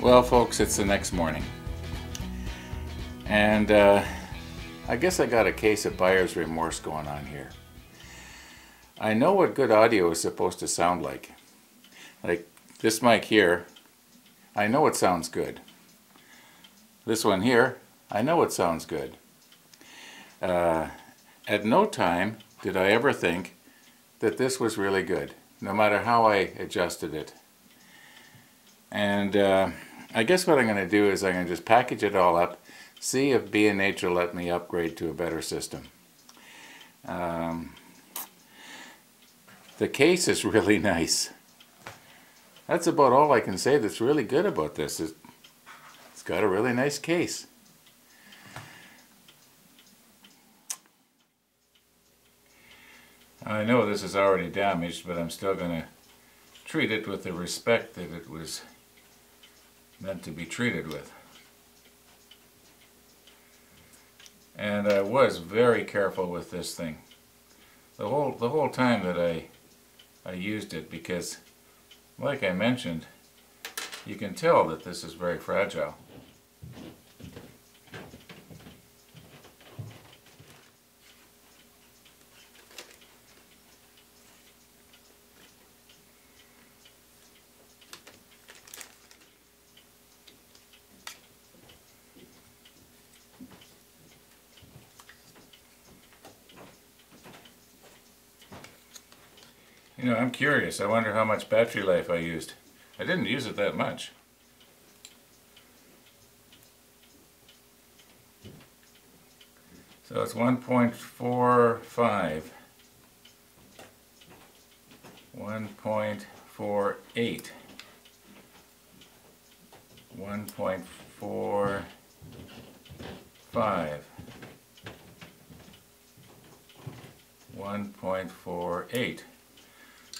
Well folks, it's the next morning and I guess I got a case of buyer's remorse going on here. I know what good audio is supposed to sound like. Like this mic here, I know it sounds good. This one here, I know it sounds good. At no time did I ever think that this was really good, no matter how I adjusted it. And I guess what I'm going to do is I'm going to just package it all up, see if B&H will let me upgrade to a better system. The case is really nice. That's about all I can say that's really good about this. It's got a really nice case. I know this is already damaged, but I'm still going to treat it with the respect that it was meant to be treated with. And I was very careful with this thing the whole time that I used it, because like I mentioned, you can tell that this is very fragile. You know, I'm curious. I wonder how much battery life I used. I didn't use it that much. So it's 1.45, 1.48, 1.45, 1.48.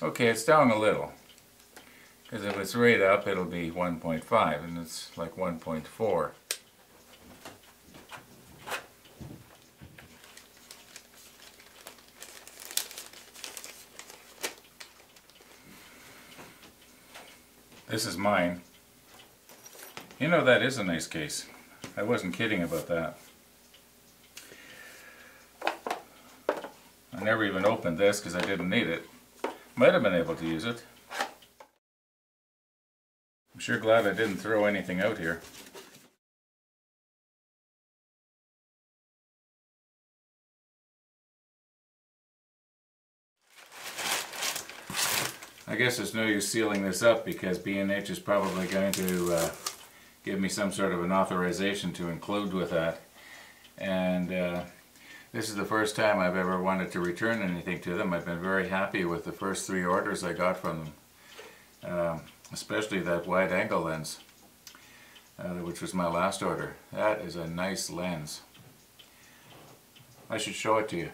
Okay, it's down a little, because if it's right up it'll be 1.5 and it's like 1.4. This is mine. You know, that is a nice case. I wasn't kidding about that. I never even opened this because I didn't need it. Might have been able to use it. I'm sure glad I didn't throw anything out here. I guess there's no use sealing this up because B&H is probably going to give me some sort of an authorization to include with that. And this is the first time I've ever wanted to return anything to them. I've been very happy with the first 3 orders I got from them, especially that wide angle lens, which was my last order. That is a nice lens. I should show it to you.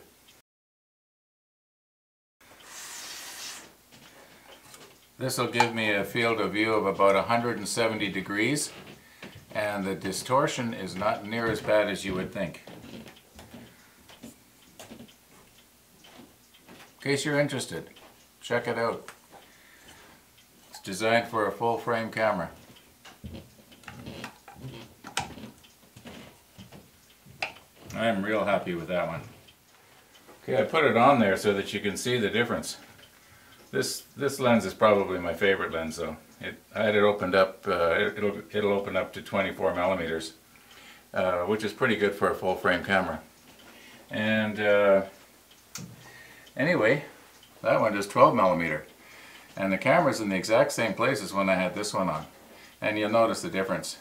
This will give me a field of view of about 170 degrees, and the distortion is not near as bad as you would think. In case you're interested, check it out. It's designed for a full frame camera. I'm real happy with that one. Okay, I put it on there so that you can see the difference. This lens is probably my favorite lens though. I had it opened up, it'll open up to 24 millimeters, which is pretty good for a full frame camera. And anyway, that one is 12 millimeter, and the camera's in the exact same place as when I had this one on, and you'll notice the difference.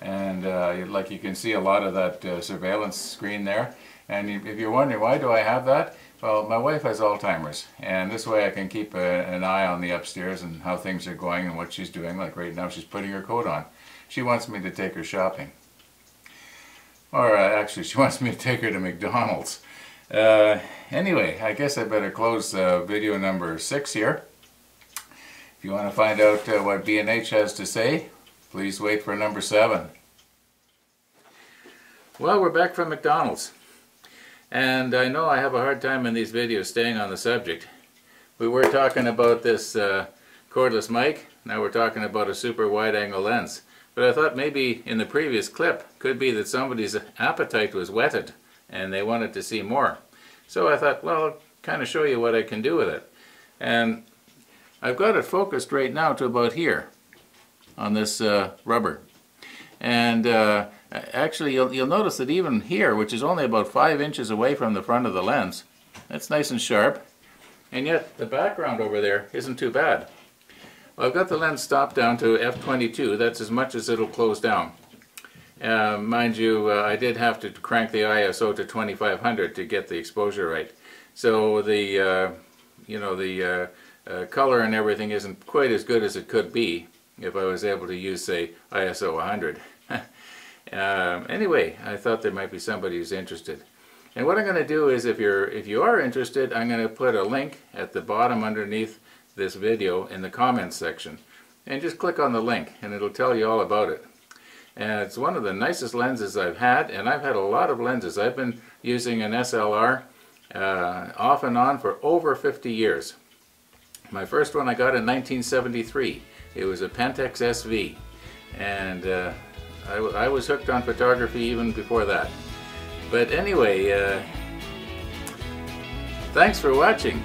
And like you can see a lot of that surveillance screen there, and if you're wondering why do I have that, well, my wife has Alzheimer's, and this way I can keep an eye on the upstairs and how things are going and what she's doing. Like right now she's putting her coat on. She wants me to take her shopping, or actually she wants me to take her to McDonald's. Anyway, I guess I better close video number 6 here. If you want to find out what B&H has to say, please wait for number 7. Well, we're back from McDonald's. And I know I have a hard time in these videos staying on the subject. We were talking about this cordless mic, now we're talking about a super wide angle lens. But I thought maybe in the previous clip, could be that somebody's appetite was whetted and they wanted to see more. So I thought, well, I'll kind of show you what I can do with it. And I've got it focused right now to about here on this rubber. And actually you'll notice that even here, which is only about 5 inches away from the front of the lens, that's nice and sharp. And yet the background over there isn't too bad. Well, I've got the lens stopped down to f/22. That's as much as it'll close down. Mind you, I did have to crank the ISO to 2500 to get the exposure right. So the color and everything isn't quite as good as it could be if I was able to use, say, ISO 100. Anyway, I thought there might be somebody who's interested. And what I'm going to do is, if you are interested, I'm going to put a link at the bottom underneath this video in the comments section, and just click on the link and it'll tell you all about it. And it's one of the nicest lenses I've had, and I've had a lot of lenses. I've been using an SLR off and on for over 50 years. My first one I got in 1973. It was a Pentax SV, and I was hooked on photography even before that. But anyway, thanks for watching.